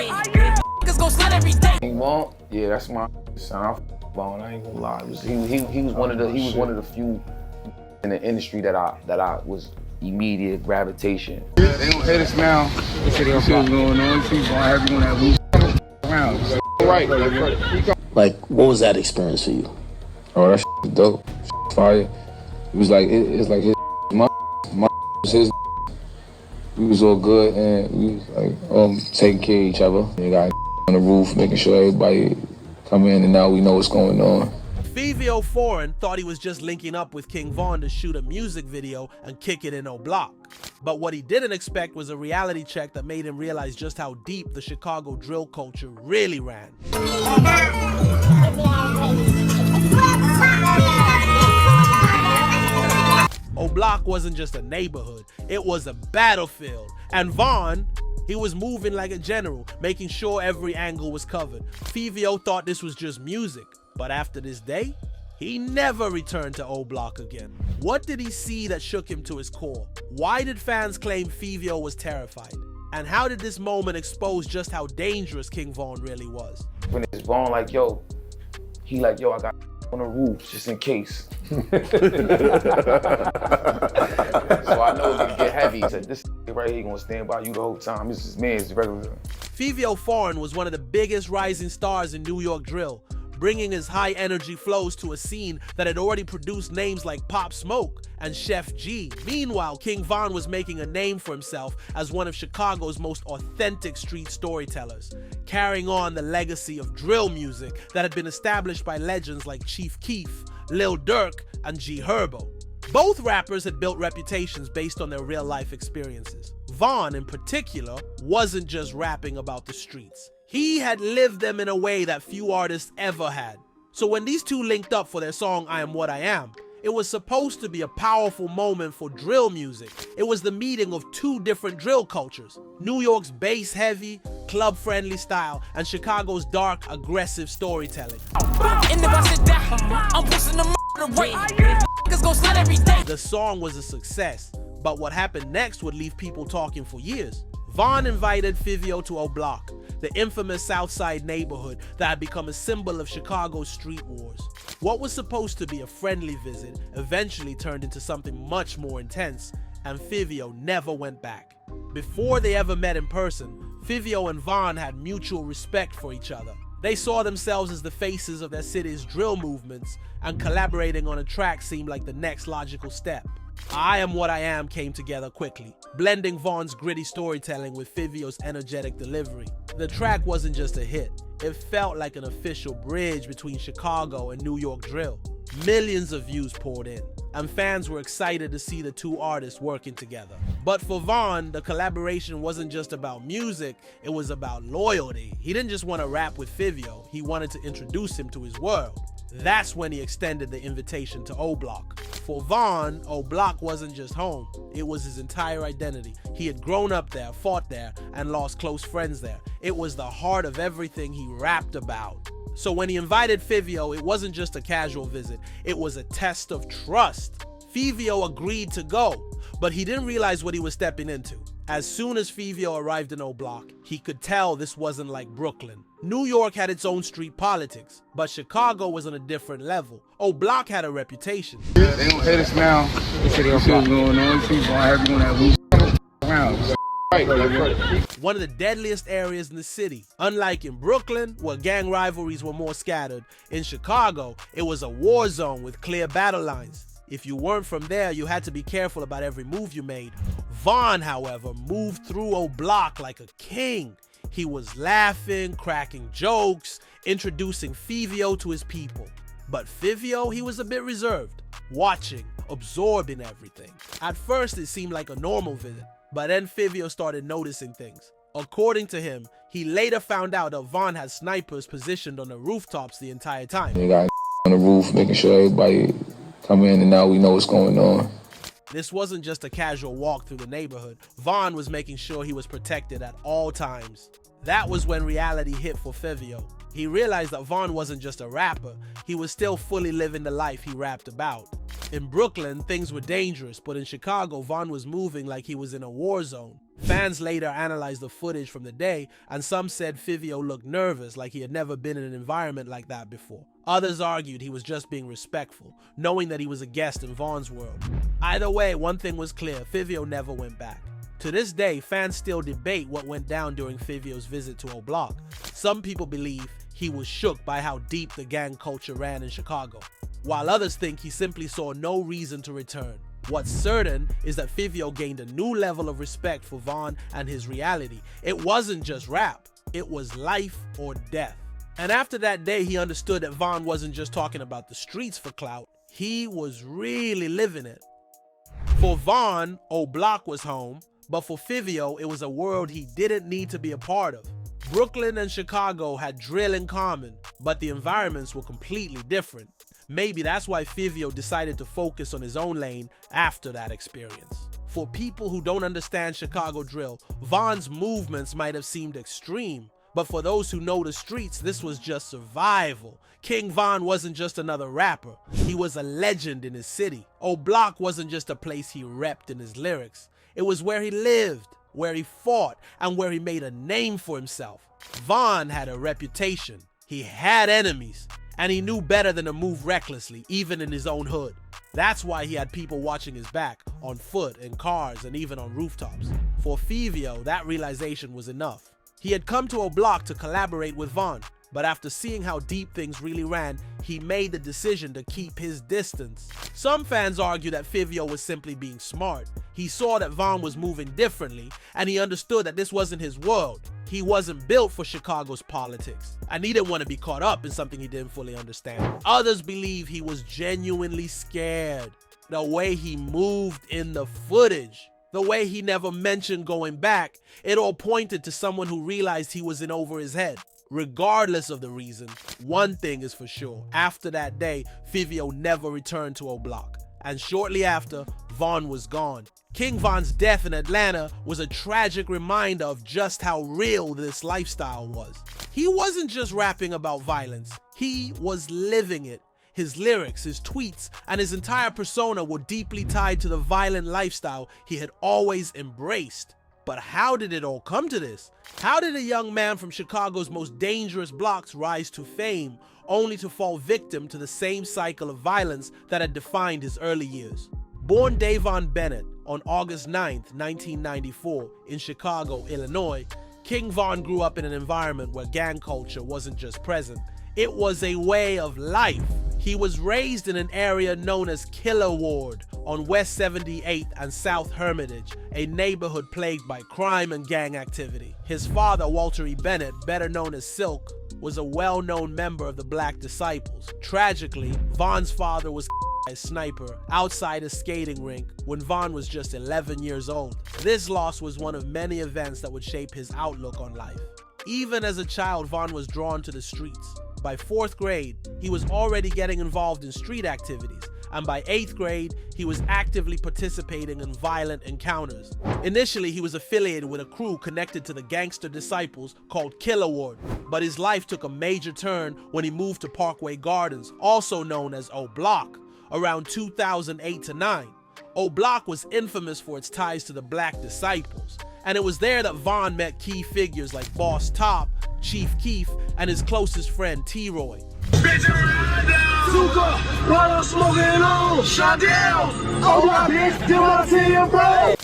Niggas gon' slide every day. King Von, yeah, that's my son. I Von, I ain't gonna lie. He was one of the few in the industry that I was immediate gravitation. Yeah, they don't hit us now. They see what's going on. See, I have you on that roof around. Right. Like, what was that experience for you? Oh, that shit dope. Fire. It was like it's like his my was his. We was all good and we was like taking care of each other. They got on the roof, making sure everybody come in, and now we know what's going on. Fivio Foreign thought he was just linking up with King Von to shoot a music video and kick it in O Block. But what he didn't expect was a reality check that made him realize just how deep the Chicago drill culture really ran. O Block wasn't just a neighborhood, it was a battlefield. And Von, he was moving like a general, making sure every angle was covered. Fivio thought this was just music, but after this day, he never returned to O Block again. What did he see that shook him to his core? Why did fans claim Fivio was terrified? And how did this moment expose just how dangerous King Von really was? When it's Von like, yo, he like, yo, I got on the roof just in case. So I know it's gonna get heavy. He said, this right here gonna stand by you the whole time. This is man's regular. Fivio Foreign was one of the biggest rising stars in New York drill, bringing his high energy flows to a scene that had already produced names like Pop Smoke and Chef G. Meanwhile, King Von was making a name for himself as one of Chicago's most authentic street storytellers, carrying on the legacy of drill music that had been established by legends like Chief Keef, Lil Durk, and G Herbo. Both rappers had built reputations based on their real-life experiences. Von, in particular, wasn't just rapping about the streets. He had lived them in a way that few artists ever had. So when these two linked up for their song I Am What I Am, it was supposed to be a powerful moment for drill music. It was the meeting of two different drill cultures: New York's bass-heavy, club-friendly style, and Chicago's dark, aggressive storytelling. The song was a success, but what happened next would leave people talking for years. Von invited Fivio to O Block, the infamous South Side neighborhood that had become a symbol of Chicago's street wars. What was supposed to be a friendly visit eventually turned into something much more intense, and Fivio never went back. Before they ever met in person, Fivio and Von had mutual respect for each other. They saw themselves as the faces of their city's drill movements, and collaborating on a track seemed like the next logical step. I Am What I Am came together quickly, blending Von's gritty storytelling with Fivio's energetic delivery. The track wasn't just a hit, it felt like an official bridge between Chicago and New York drill. Millions of views poured in, and fans were excited to see the two artists working together. But for Von, the collaboration wasn't just about music, it was about loyalty. He didn't just want to rap with Fivio, he wanted to introduce him to his world. That's when he extended the invitation to O Block. For Von, O Block wasn't just home, it was his entire identity. He had grown up there, fought there, and lost close friends there. It was the heart of everything he rapped about. So when he invited Fivio, it wasn't just a casual visit, it was a test of trust. Fivio agreed to go, but he didn't realize what he was stepping into. As soon as Fivio arrived in O Block, he could tell this wasn't like Brooklyn. New York had its own street politics, but Chicago was on a different level. O Block had a reputation. Yeah, they don't hit us now. They see what's going on. See, I have you on that roof around. One of the deadliest areas in the city. Unlike in Brooklyn, where gang rivalries were more scattered, in Chicago, it was a war zone with clear battle lines. If you weren't from there, you had to be careful about every move you made. Von, however, moved through O Block like a king. He was laughing, cracking jokes, introducing Fivio to his people. But Fivio, he was a bit reserved, watching, absorbing everything. At first, it seemed like a normal visit, but then Fivio started noticing things. According to him, he later found out that Von had snipers positioned on the rooftops the entire time. They got on the roof, making sure everybody come in, and now we know what's going on. This wasn't just a casual walk through the neighborhood. Von was making sure he was protected at all times. That was when reality hit for Fivio. He realized that Von wasn't just a rapper, he was still fully living the life he rapped about. In Brooklyn, things were dangerous, but in Chicago, Von was moving like he was in a war zone. Fans later analyzed the footage from the day, and some said Fivio looked nervous, like he had never been in an environment like that before. Others argued he was just being respectful, knowing that he was a guest in Von's world. Either way, one thing was clear, Fivio never went back. To this day, fans still debate what went down during Fivio's visit to O Block. Some people believe he was shook by how deep the gang culture ran in Chicago, while others think he simply saw no reason to return. What's certain is that Fivio gained a new level of respect for Von and his reality. It wasn't just rap, it was life or death. And after that day, he understood that Von wasn't just talking about the streets for clout, he was really living it. For Von, O Block was home, but for Fivio, it was a world he didn't need to be a part of. Brooklyn and Chicago had drill in common, but the environments were completely different. Maybe that's why Fivio decided to focus on his own lane after that experience. For people who don't understand Chicago drill, Von's movements might have seemed extreme, but for those who know the streets, this was just survival. King Von wasn't just another rapper, he was a legend in his city. O Block wasn't just a place he repped in his lyrics, it was where he lived, where he fought, and where he made a name for himself. Von had a reputation, he had enemies, and he knew better than to move recklessly, even in his own hood. That's why he had people watching his back, on foot, in cars, and even on rooftops. For Fivio, that realization was enough. He had come to O Block to collaborate with Von, but after seeing how deep things really ran, he made the decision to keep his distance. Some fans argue that Fivio was simply being smart. He saw that Von was moving differently, and he understood that this wasn't his world. He wasn't built for Chicago's politics, and he didn't want to be caught up in something he didn't fully understand. Others believe he was genuinely scared. The way he moved in the footage, the way he never mentioned going back, it all pointed to someone who realized he was in over his head. Regardless of the reason, one thing is for sure. After that day, Fivio never returned to O Block. And shortly after, Von was gone. King Von's death in Atlanta was a tragic reminder of just how real this lifestyle was. He wasn't just rapping about violence, he was living it. His lyrics, his tweets, and his entire persona were deeply tied to the violent lifestyle he had always embraced. But how did it all come to this? How did a young man from Chicago's most dangerous blocks rise to fame, only to fall victim to the same cycle of violence that had defined his early years? Born Davon Bennett on August 9th, 1994 in Chicago, Illinois, King Von grew up in an environment where gang culture wasn't just present, it was a way of life. He was raised in an area known as Killer Ward on West 78th and South Hermitage, a neighborhood plagued by crime and gang activity. His father, Walter E. Bennett, better known as Silk, was a well-known member of the Black Disciples. Tragically, Von's father was a sniper outside a skating rink when Von was just 11 years old. This loss was one of many events that would shape his outlook on life. Even as a child, Von was drawn to the streets. By 4th grade, he was already getting involved in street activities, and by 8th grade, he was actively participating in violent encounters. Initially, he was affiliated with a crew connected to the gangster disciples called Killer Ward, but his life took a major turn when he moved to Parkway Gardens, also known as O Block, around 2008-9. O Block was infamous for its ties to the Black Disciples, and it was there that Von met key figures like Boss Top, Chief Keef, and his closest friend T-Roy.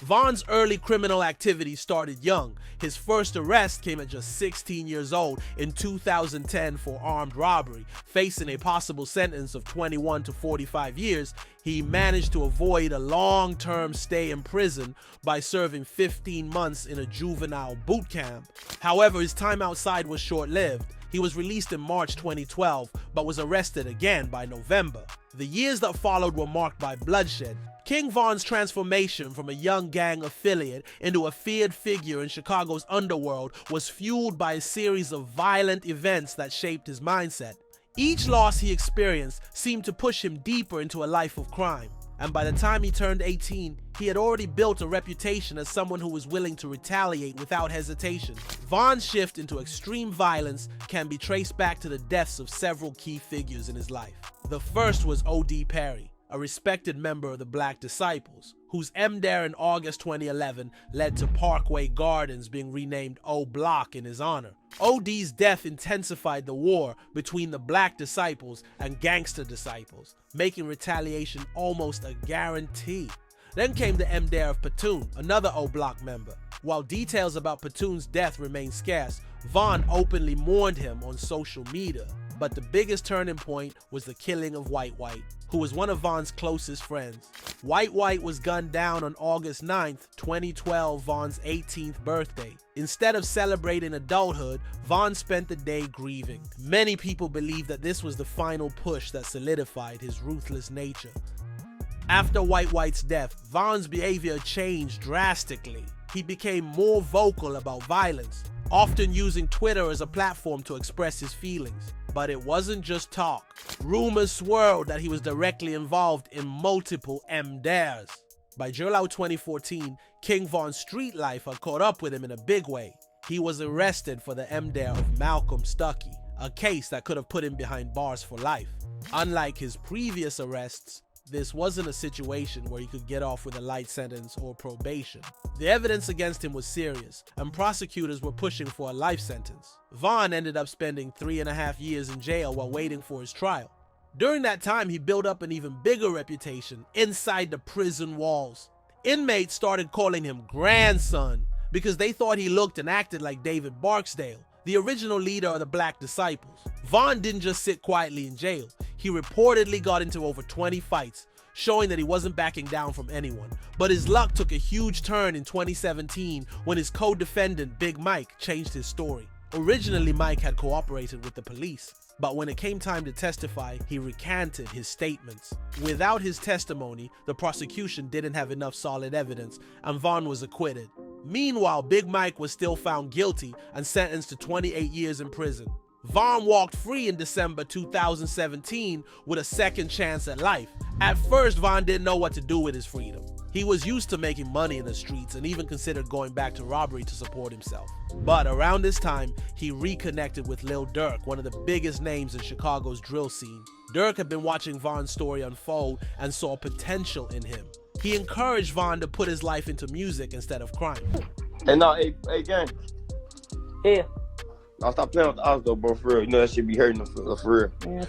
Von's early criminal activity started young. His first arrest came at just 16 years old in 2010 for armed robbery. Facing a possible sentence of 21 to 45 years, he managed to avoid a long-term stay in prison by serving 15 months in a juvenile boot camp. However, his time outside was short-lived. He was released in March 2012, but was arrested again by November. The years that followed were marked by bloodshed. King Von's transformation from a young gang affiliate into a feared figure in Chicago's underworld was fueled by a series of violent events that shaped his mindset. Each loss he experienced seemed to push him deeper into a life of crime. and by the time he turned 18, he had already built a reputation as someone who was willing to retaliate without hesitation. Von's shift into extreme violence can be traced back to the deaths of several key figures in his life. The first was O.D. Perry, a respected member of the Black Disciples, whose MDare in August 2011 led to Parkway Gardens being renamed O Block in his honor. OD's death intensified the war between the Black Disciples and Gangster Disciples, making retaliation almost a guarantee. Then came the MDare of Platoon, another O Block member. While details about Platoon's death remain scarce, Von openly mourned him on social media. But the biggest turning point was the killing of White White, who was one of Von's closest friends. White White was gunned down on August 9th, 2012, Von's 18th birthday. Instead of celebrating adulthood, Von spent the day grieving. Many people believe that this was the final push that solidified his ruthless nature. After White White's death, Von's behavior changed drastically. He became more vocal about violence, often using Twitter as a platform to express his feelings. But it wasn't just talk. Rumors swirled that he was directly involved in multiple MDares. By July 2014, King Von's street life had caught up with him in a big way. He was arrested for the MDare of Malcolm Stuckey, a case that could have put him behind bars for life. Unlike his previous arrests, this wasn't a situation where he could get off with a light sentence or probation. The evidence against him was serious, and prosecutors were pushing for a life sentence. Von ended up spending 3.5 years in jail while waiting for his trial. During that time, he built up an even bigger reputation inside the prison walls. Inmates started calling him grandson because they thought he looked and acted like David Barksdale, the original leader of the Black Disciples. Von didn't just sit quietly in jail. He reportedly got into over 20 fights, showing that he wasn't backing down from anyone. But his luck took a huge turn in 2017 when his co-defendant, Big Mike, changed his story. Originally, Mike had cooperated with the police, but when it came time to testify, he recanted his statements. Without his testimony, the prosecution didn't have enough solid evidence, and Von was acquitted. Meanwhile, Big Mike was still found guilty and sentenced to 28 years in prison. Von walked free in December 2017 with a second chance at life. At first, Von didn't know what to do with his freedom. He was used to making money in the streets and even considered going back to robbery to support himself. But around this time, he reconnected with Lil Durk, one of the biggest names in Chicago's drill scene. Durk had been watching Von's story unfold and saw potential in him. He encouraged Von to put his life into music instead of crime. Hey, gang. Yeah. I'll stop playing with the odds though, bro, for real. You know that shit be hurting for real.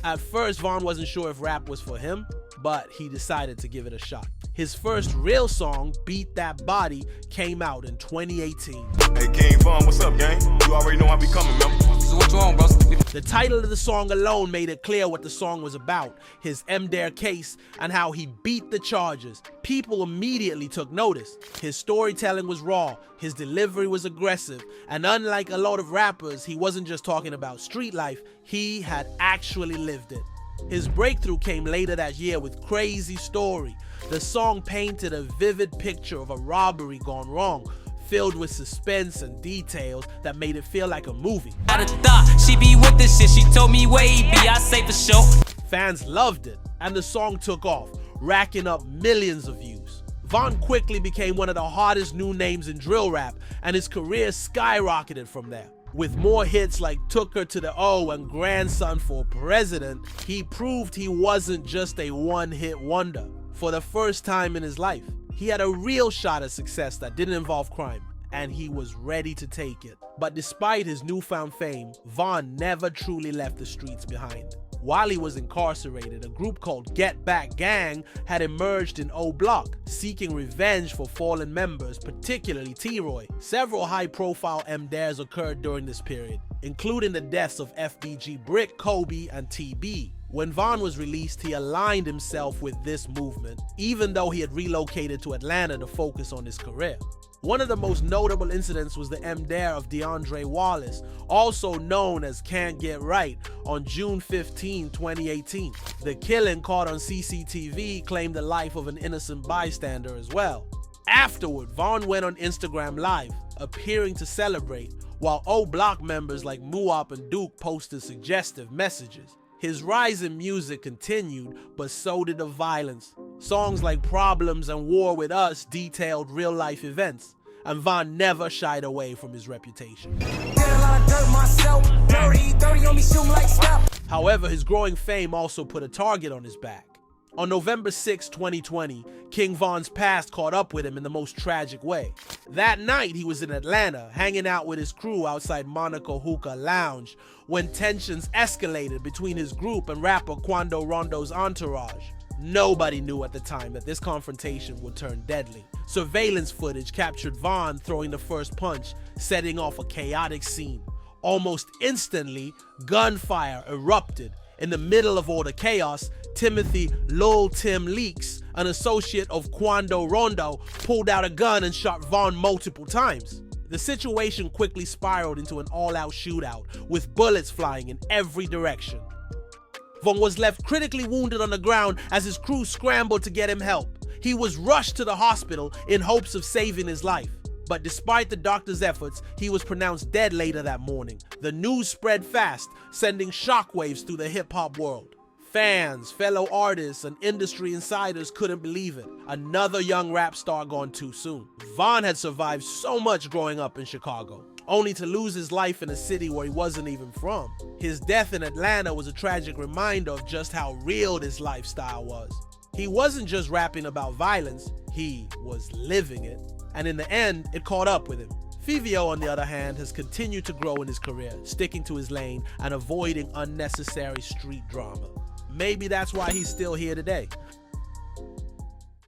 At first, Von wasn't sure if rap was for him, but he decided to give it a shot. His first real song, Beat That Body, came out in 2018. Hey, King Von, what's up, gang? You already know I be coming, man. So what you on, bro? The title of the song alone made it clear what the song was about, his MDare case, and how he beat the charges. People immediately took notice. His storytelling was raw, his delivery was aggressive, and unlike a lot of rappers, he wasn't just talking about street life, he had actually lived it. His breakthrough came later that year with Crazy Story. The song painted a vivid picture of a robbery gone wrong, filled with suspense and details that made it feel like a movie. She be with this shit, she told me where he be, I say for sure. Fans loved it, and the song took off, racking up millions of views. Von quickly became one of the hottest new names in drill rap, and his career skyrocketed from there. With more hits like Took Her to the O and Grandson for President, he proved he wasn't just a one-hit wonder. For the first time in his life, he had a real shot at success that didn't involve crime, and he was ready to take it. But despite his newfound fame, Von never truly left the streets behind. While he was incarcerated, a group called Get Back Gang had emerged in O Block, seeking revenge for fallen members, particularly T-Roy. Several high-profile MDares occurred during this period, including the deaths of FBG Brick, Kobe, and TB. When Von was released, he aligned himself with this movement, even though he had relocated to Atlanta to focus on his career. One of the most notable incidents was the MDare of DeAndre Wallace, also known as Can't Get Right, on June 15, 2018. The killing caught on CCTV claimed the life of an innocent bystander as well. Afterward, Von went on Instagram Live, appearing to celebrate, while O Block members like Muop and Duke posted suggestive messages. His rise in music continued, but so did the violence. Songs like Problems and War With Us detailed real-life events, and Von never shied away from his reputation. However, his growing fame also put a target on his back. On November 6, 2020, King Von's past caught up with him in the most tragic way. That night, he was in Atlanta, hanging out with his crew outside Monaco Hookah Lounge, when tensions escalated between his group and rapper Quando Rondo's entourage. Nobody knew at the time that this confrontation would turn deadly. Surveillance footage captured Von throwing the first punch, setting off a chaotic scene. Almost instantly, gunfire erupted. In the middle of all the chaos, Timothy Lil Tim Leaks, an associate of Quando Rondo, pulled out a gun and shot Von multiple times. The situation quickly spiraled into an all-out shootout, with bullets flying in every direction. Von was left critically wounded on the ground as his crew scrambled to get him help. He was rushed to the hospital in hopes of saving his life. But despite the doctor's efforts, he was pronounced dead later that morning. The news spread fast, sending shockwaves through the hip-hop world. Fans, fellow artists, and industry insiders couldn't believe it. Another young rap star gone too soon. Von had survived so much growing up in Chicago, only to lose his life in a city where he wasn't even from. His death in Atlanta was a tragic reminder of just how real this lifestyle was. He wasn't just rapping about violence, he was living it. And in the end, it caught up with him. Fivio, on the other hand, has continued to grow in his career, sticking to his lane and avoiding unnecessary street drama. Maybe that's why he's still here today.